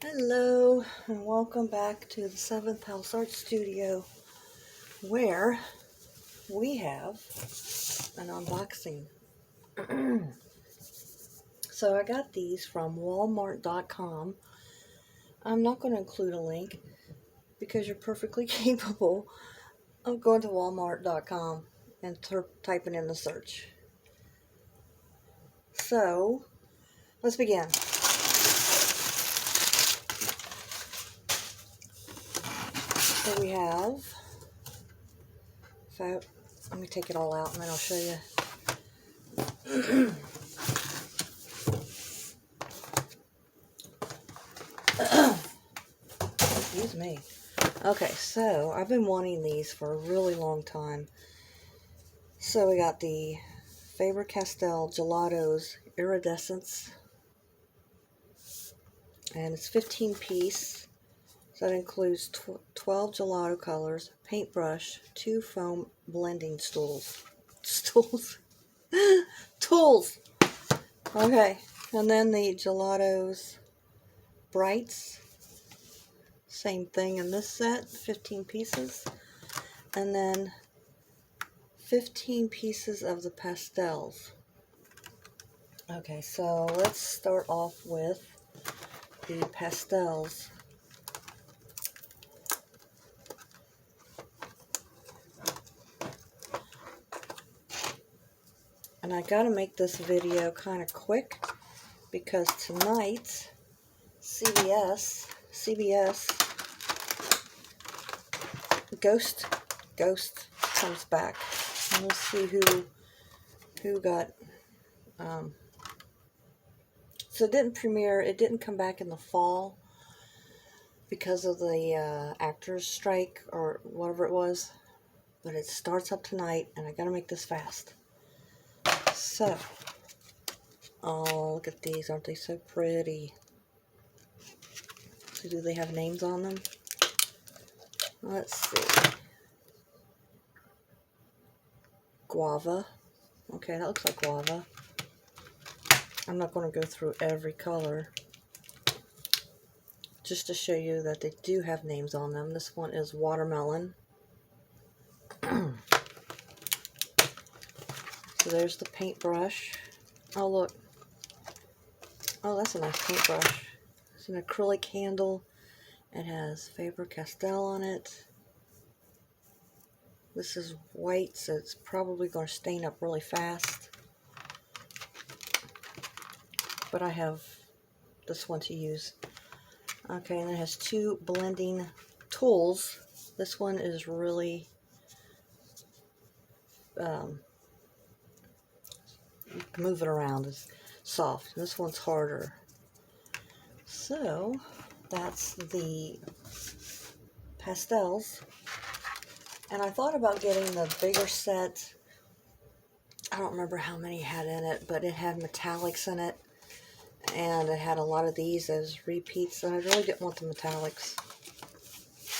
Hello and welcome back to the 7th House Art Studio, where we have an unboxing. So I got these from walmart.com. I'm not going to include a link because you're perfectly capable of going to walmart.com and typing in the search. So let's begin. So we have, let me take it all out and then I'll show you. Excuse me. Okay, so I've been wanting these for a really long time. So we got the Faber Castell Gelatos Iridescence, and it's 15 piece. So that includes 12 gelato colors, paintbrush, 2 foam blending tools. Tools! Okay, and then the Gelatos Brights. Same thing in this set, 15 pieces. And then 15 pieces of the Pastels. Okay, so let's start off with the Pastels. And I gotta make this video kind of quick because tonight CBS Ghost comes back, and we'll see who got. So it didn't premiere. It didn't come back in the fall because of the actors' strike or whatever it was. But it starts up tonight, and I gotta make this fast. So, oh, look at these. Aren't they so pretty? So do they have names on them? Let's see. Guava. Okay, that looks like guava. I'm not going to go through every color. Just to show you that they do have names on them. This one is watermelon. So there's the paintbrush. Oh, look. Oh, that's a nice paintbrush. It's an acrylic handle. It has Faber Castell on it. This is white, so it's probably going to stain up really fast. But I have this one to use. Okay, and it has 2 blending tools. This one is really you can move it around. It's soft. This one's harder. So that's the Pastels. And I thought about getting the bigger set. I don't remember how many it had in it, but it had metallics in it. And it had a lot of these as repeats, and I really didn't want the metallics.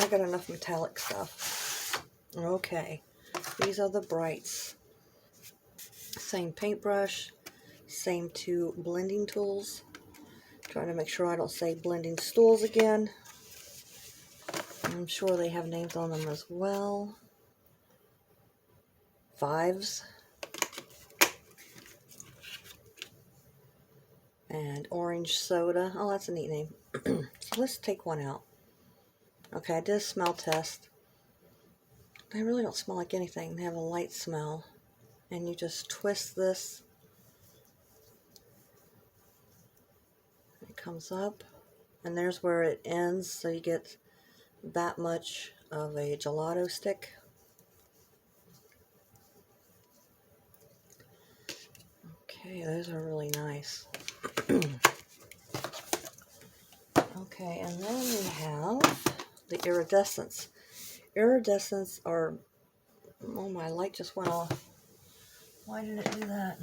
I got enough metallic stuff. Okay, these are the brights. Same paintbrush, same 2 blending tools. Trying to make sure I don't say blending stools again. I'm sure they have names on them as well. Fives. And orange soda. Oh, that's a neat name. So let's take one out. Okay, I did a smell test. They really don't smell like anything. They have a light smell. And you just twist this. It comes up. And there's where it ends. So you get that much of a gelato stick. Okay, those are really nice. Okay, and then we have the iridescence. Iridescence are... Oh, my light just went off. Why did it do that?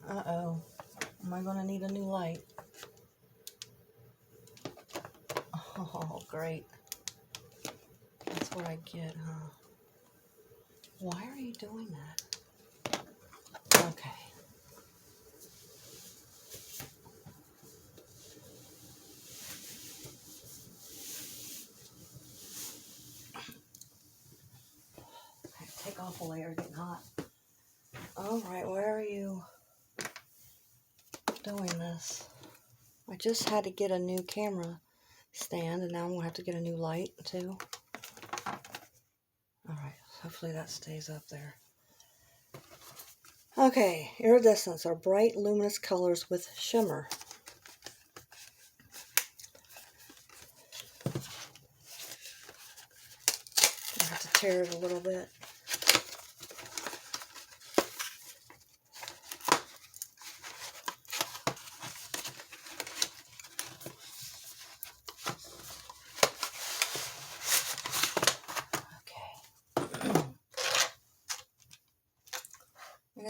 Uh-oh. Am I going to need a new light? Oh, great. That's what I get, huh? Why are you doing that? Okay. couple layers getting hot. Alright, why are you doing this? I just had to get a new camera stand, and now I'm going to have to get a new light too. Alright, hopefully that stays up there. Okay, iridescents are bright luminous colors with shimmer. I have to tear it a little bit.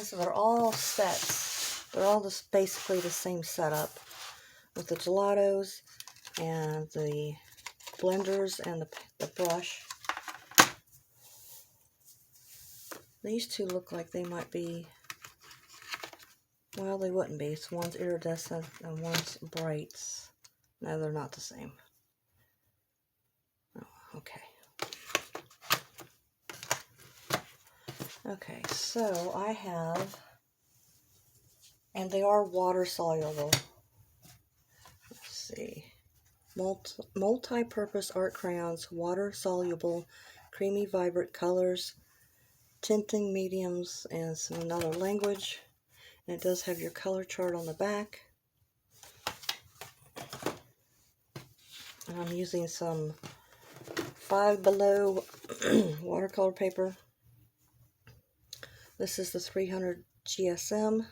So they're all sets. They're all just basically the same setup with the gelatos and the blenders and the brush. These two look like they might be, well, they wouldn't be. So one's iridescent and one's brights. No, they're not the same. Oh, okay. Okay, so I have, and they are water soluble. Let's see. Multi-purpose art crayons, water soluble, creamy vibrant colors, tinting mediums, and some another language. And it does have your color chart on the back. And I'm using some Five Below watercolor paper. This is the 300 GSM.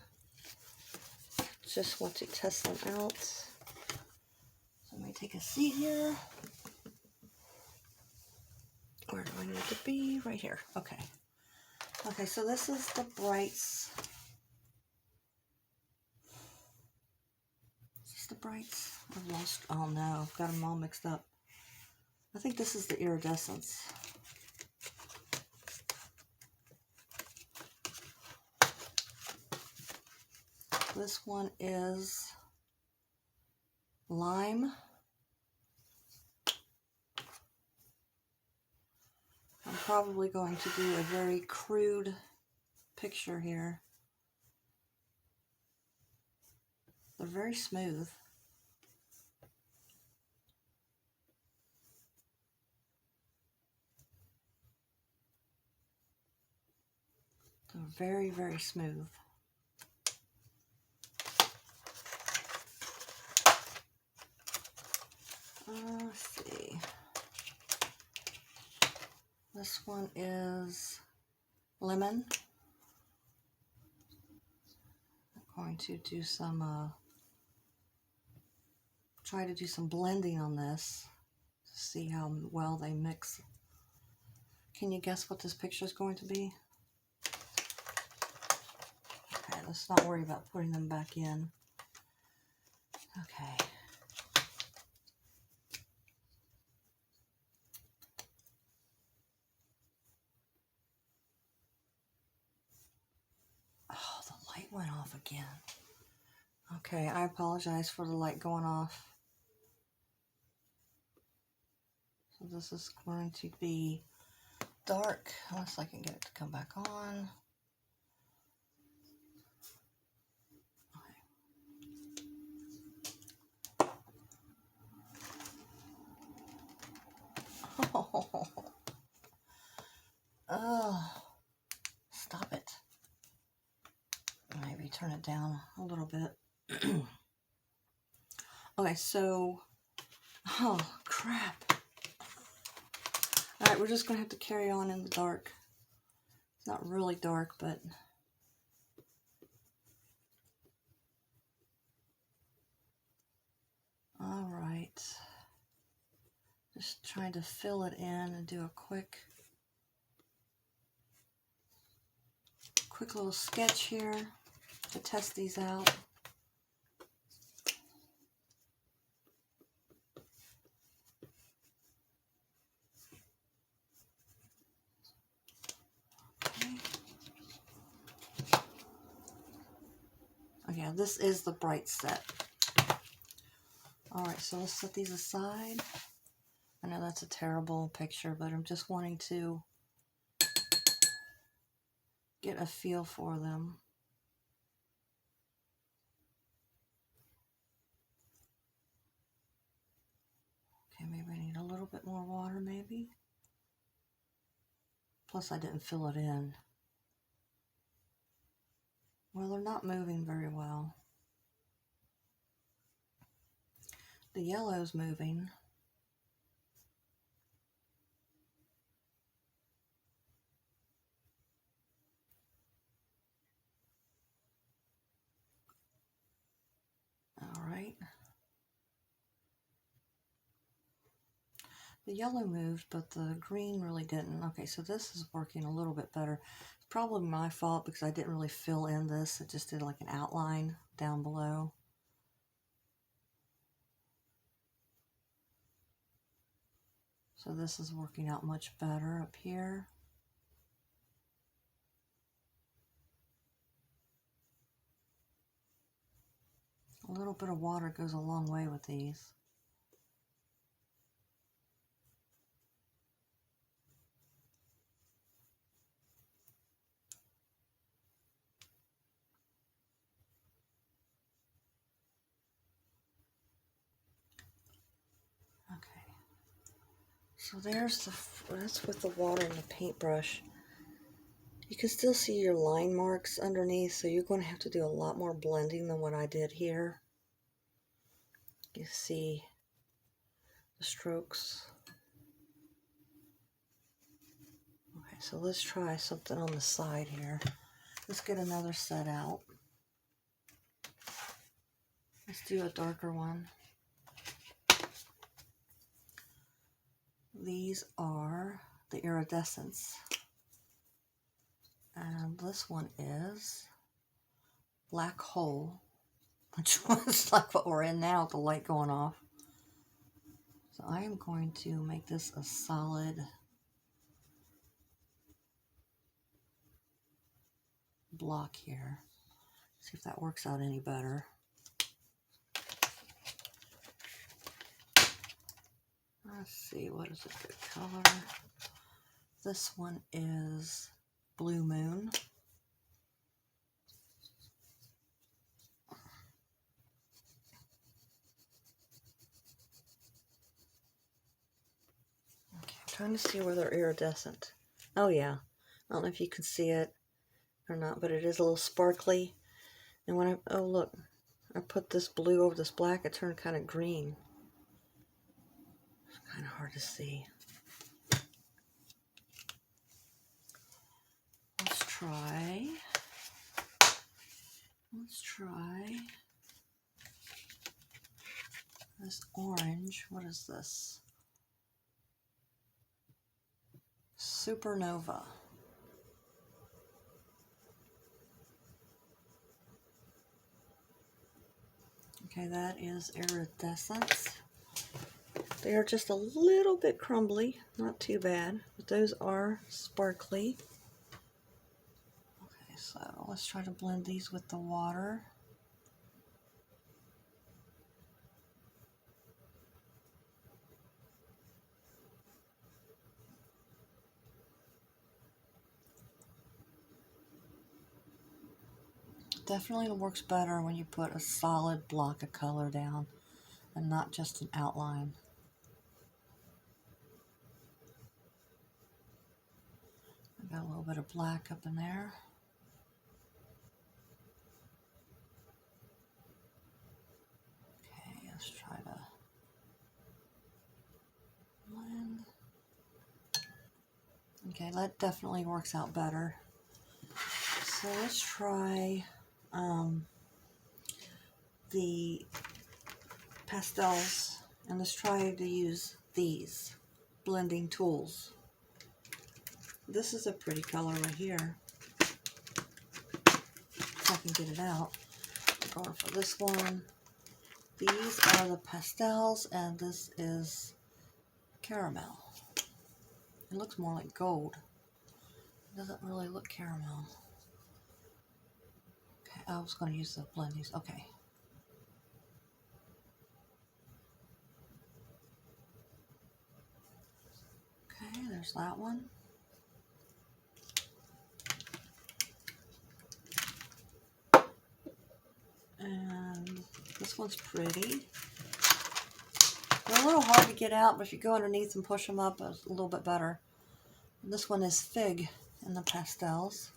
Just want to test them out. So let me take a seat here. Where do I need to be? Right here. Okay. Okay, so this is the brights. Is this the brights? I've lost. Oh no, I've got them all mixed up. I think this is the iridescence. This one is lime. I'm probably going to do a very crude picture here. They're very smooth. They're very, very smooth. Let's see. This one is lemon. I'm going to do some, try to do some blending on this to see how well they mix. Can you guess what this picture is going to be? Okay, let's not worry about putting them back in. Okay. Oh, the light went off again. Okay, I apologize for the light going off. So this is going to be dark, unless I can get it to come back on. Okay. Oh, stop it. Maybe turn it down a little bit. Okay, so, oh crap. Alright, we're just going to have to carry on in the dark. It's not really dark, but alright. Just trying to fill it in and do a quick little sketch here to test these out. Oh yeah, this is the bright set. Alright, so let's set these aside. I know that's a terrible picture, but I'm just wanting to get a feel for them. Okay, maybe I need a little bit more water, maybe. Plus I didn't fill it in. Well, they're not moving very well. The yellow's moving. All right. The yellow moved, but the green really didn't. Okay, so this is working a little bit better. It's probably my fault because I didn't really fill in this. It just did like an outline down below. So this is working out much better up here. A little bit of water goes a long way with these. Okay, so that's with the water and the paintbrush. You can still see your line marks underneath, so you're going to have to do a lot more blending than what I did here. You see the strokes. Okay, so let's try something on the side here. Let's get another set out. Let's do a darker one. These are the iridescents. And this one is Black Hole, which was like what we're in now with the light going off. So I am going to make this a solid block here. See if that works out any better. Let's see, what is a good color? This one is Blue Moon. Okay, I'm trying to see where they're iridescent. Oh yeah, I don't know if you can see it or not, but it is a little sparkly. And when oh look, I put this blue over this black, it turned kind of green. It's kind of hard to see. Let's try this orange. What is this? Supernova. Okay, that is iridescent. They are just a little bit crumbly, not too bad, but those are sparkly. Okay, so let's try to blend these with the water. Definitely works better when you put a solid block of color down and not just an outline. I got a little bit of black up in there. Okay, let's try to blend. Okay, that definitely works out better. So let's try the pastels, and let's try to use these blending tools. This is a pretty color right here. If I can get it out. I'm going for this one. These are the pastels, and this is caramel. It looks more like gold. It doesn't really look caramel. Okay, I was going to use the blendings. Okay. Okay, there's that one. this one's pretty. They're a little hard to get out, but if you go underneath and push them up, it's a little bit better. And this one is Fig in the Pastels.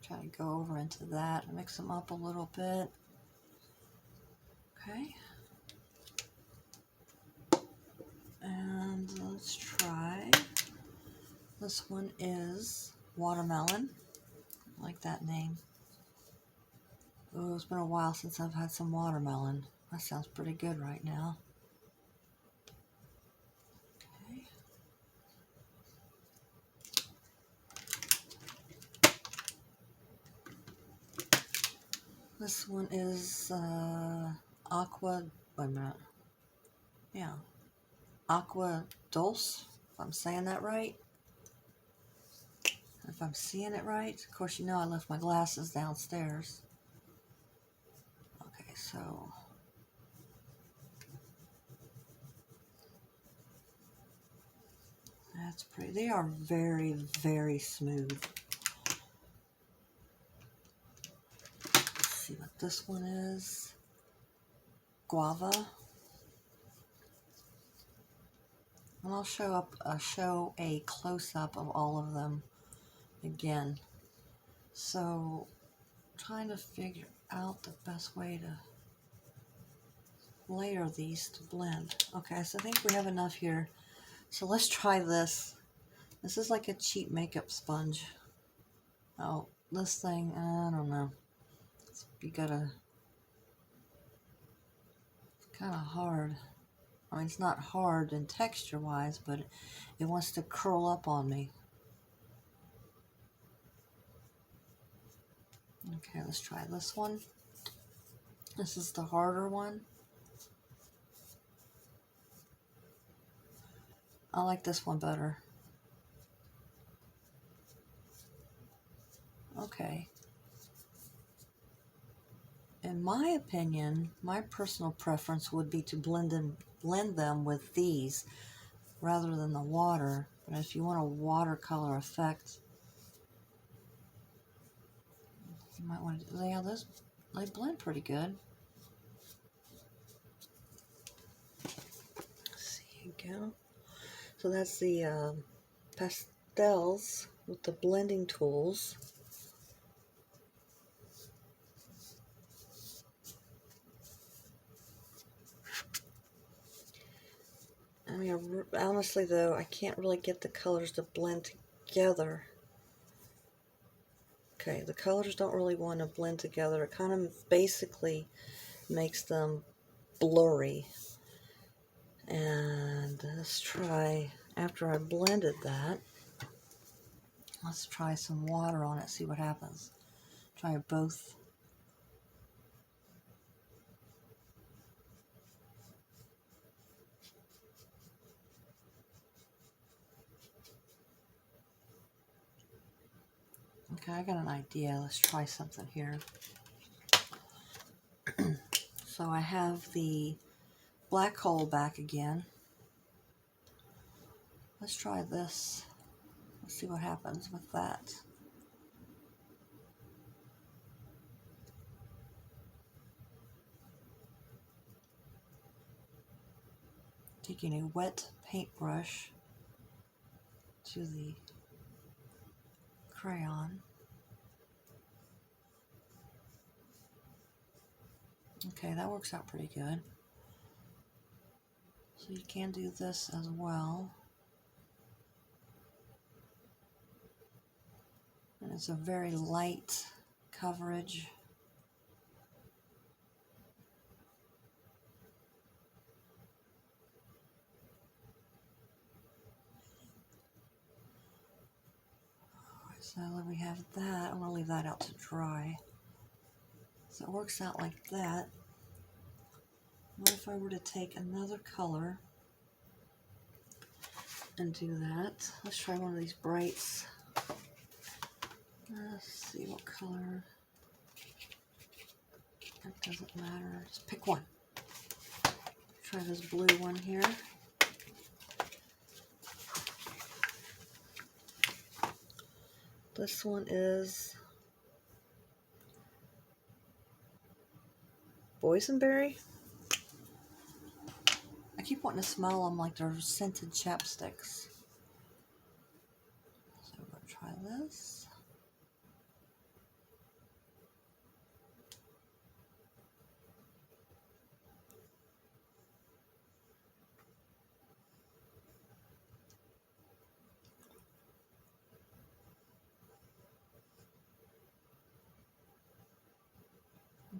Try to go over into that and mix them up a little bit. Okay. And let's try, this one is Watermelon. I like that name. Oh, it's been a while since I've had some watermelon. That sounds pretty good right now. Okay. This one is Aqua, wait a minute. Yeah. Aqua Dulce, if I'm saying that right. If I'm seeing it right. Of course, you know I left my glasses downstairs. Okay, so that's pretty. They are very, very smooth. Let's see what this one is. Guava. And I'll show a close-up of all of them again. So, trying to figure out the best way to layer these to blend. Okay, so I think we have enough here. So let's try this. This is like a cheap makeup sponge. Oh, this thing, I don't know. You gotta, it's kind of hard. I mean, it's not hard in texture-wise, but it wants to curl up on me. Okay, let's try this one. This is the harder one. I like this one better. Okay. In my opinion, my personal preference would be to blend them with these rather than the water. But if you want a watercolor effect, you might want to. Yeah, they blend pretty good. There you go. So that's the Pastels with the blending tools. I mean, honestly though, I can't really get the colors to blend together. Okay, the colors don't really want to blend together. It kind of basically makes them blurry. And let's try, after I blended that, let's try some water on it, see what happens. Try both. Okay, I got an idea. Let's try something here. So I have the black hole back again. Let's try this. Let's see what happens with that. Taking a wet paintbrush to the crayon. Okay, that works out pretty good. So you can do this as well. And it's a very light coverage. So we have that. I'm going to leave that out to dry. So it works out like that. What if I were to take another color and do that? Let's try one of these brights. Let's see what color. It doesn't matter. Just pick one. Try this blue one here. This one is boysenberry. I keep wanting to smell them like they're scented chapsticks. So we're going to try this.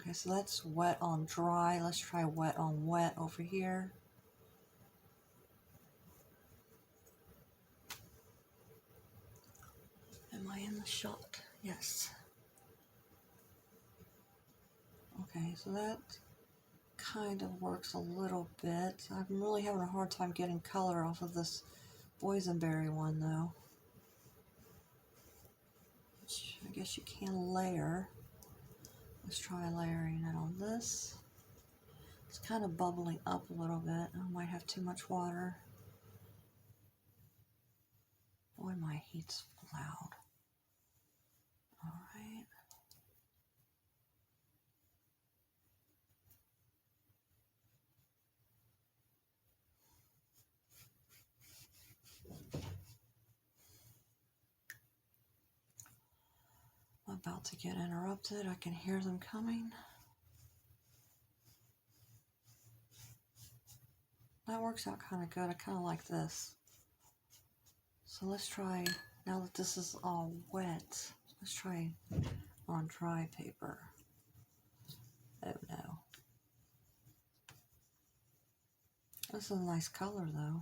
Okay, so that's wet on dry. Let's try wet on wet over here. Am I in the shot? Yes. Okay, so that kind of works a little bit. I'm really having a hard time getting color off of this boysenberry one though. Which I guess you can layer. Let's try layering it on this. It's kind of bubbling up a little bit. I might have too much water. Boy, my heat's loud. All right. I'm about to get interrupted. I can hear them coming. That works out kind of good. I kind of like this. So let's try, now that this is all wet, let's try on dry paper. Oh no. This is a nice color though.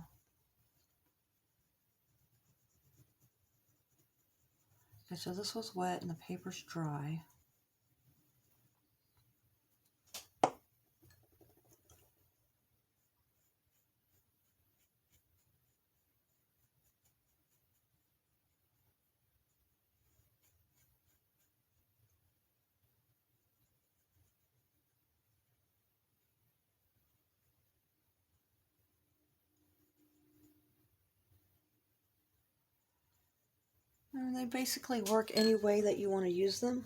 Okay, so this was wet and the paper's dry. And they basically work any way that you want to use them.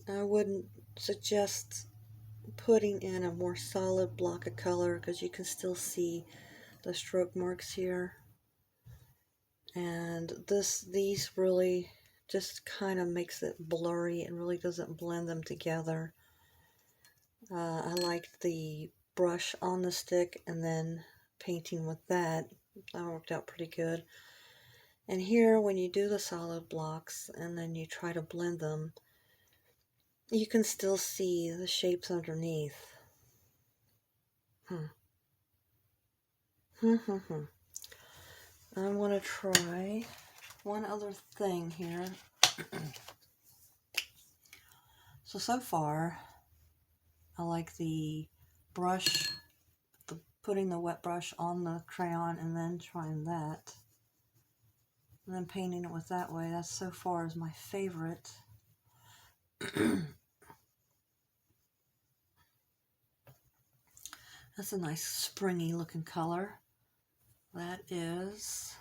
I wouldn't suggest putting in a more solid block of color because you can still see the stroke marks here. And these really just kind of makes it blurry and really doesn't blend them together. I like the brush on the stick and then painting with that. That worked out pretty good. And here, when you do the solid blocks and then you try to blend them, you can still see the shapes underneath. I want to try one other thing here. So far, I like the brush, putting the wet brush on the crayon and then trying that. And then painting it with that way. That so far is my favorite. That's a nice springy looking color. That is.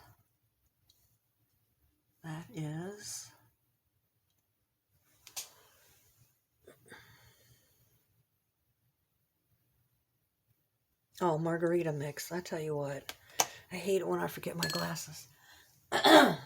Oh, margarita mix. I tell you what. I hate it when I forget my glasses. Let's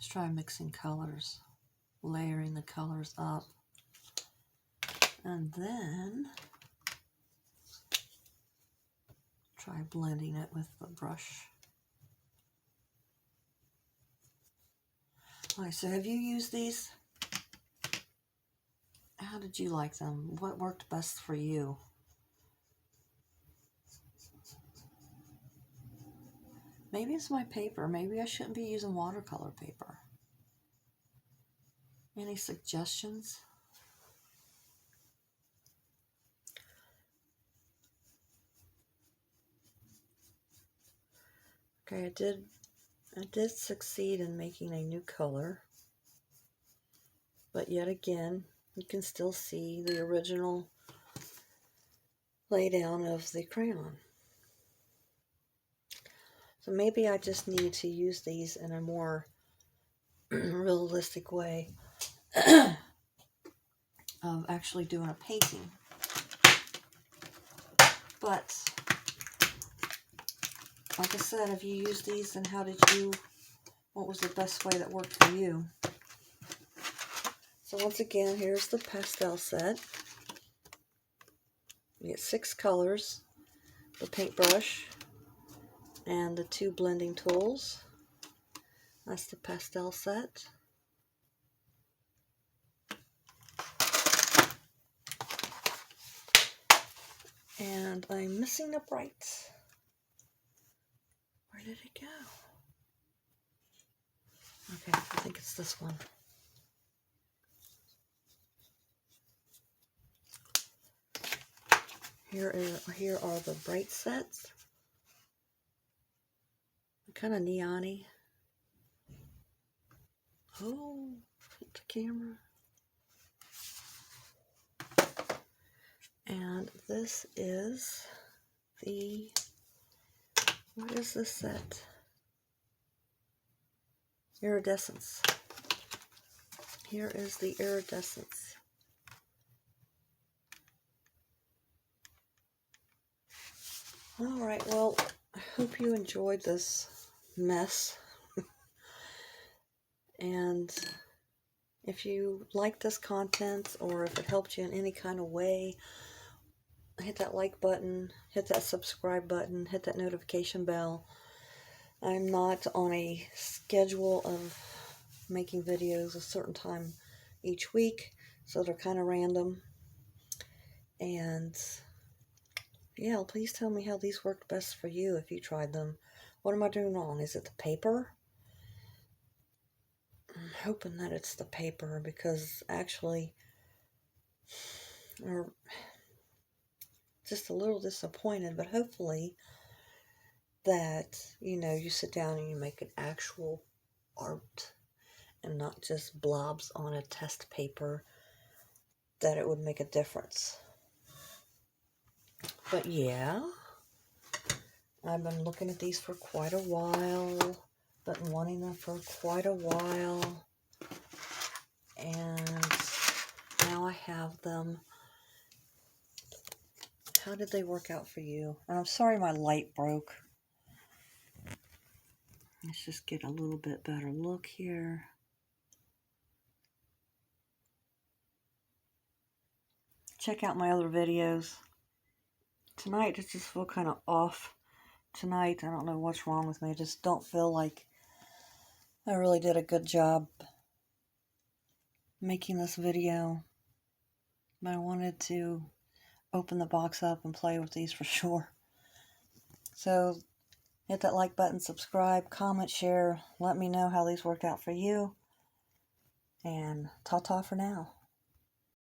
try mixing colors, layering the colors up, and then try blending it with the brush. Alright, so have you used these? How did you like them? What worked best for you? Maybe it's my paper. Maybe I shouldn't be using watercolor paper. Any suggestions? Okay, I did I did succeed in making a new color, but yet again, you can still see the original laydown of the crayon. So maybe I just need to use these in a more realistic way of actually doing a painting. But like I said, if you use these, then what was the best way that worked for you? So once again, here's the pastel set. You get 6 colors, the paintbrush, and the 2 blending tools. That's the pastel set. And I'm missing the brights. Where did it go? Okay, I think it's this one. Here are the bright sets. Kind of neon-y. Oh, hit the camera. And this is what is this set? Iridescence. Here is the iridescence. Alright, well, I hope you enjoyed this mess. And if you like this content, or if it helped you in any kind of way, hit that like button, hit that subscribe button, hit that notification bell. I'm not on a schedule of making videos a certain time each week, so they're kind of random. And yeah, please tell me how these worked best for you if you tried them. What am I doing wrong? Is it the paper? I'm hoping that it's the paper, because actually, or just a little disappointed, but hopefully that, you sit down and you make an actual art and not just blobs on a test paper, that it would make a difference. But yeah, I've been looking at these for quite a while, been wanting them for quite a while, and now I have them. How did they work out for you? And I'm sorry my light broke. Let's just get a little bit better look here. Check out my other videos. Tonight, it just feel kind of off. Tonight, I don't know what's wrong with me. I just don't feel like I really did a good job making this video. But I wanted to open the box up and play with these for sure. So, hit that like button, subscribe, comment, share. Let me know how these worked out for you. And ta-ta for now.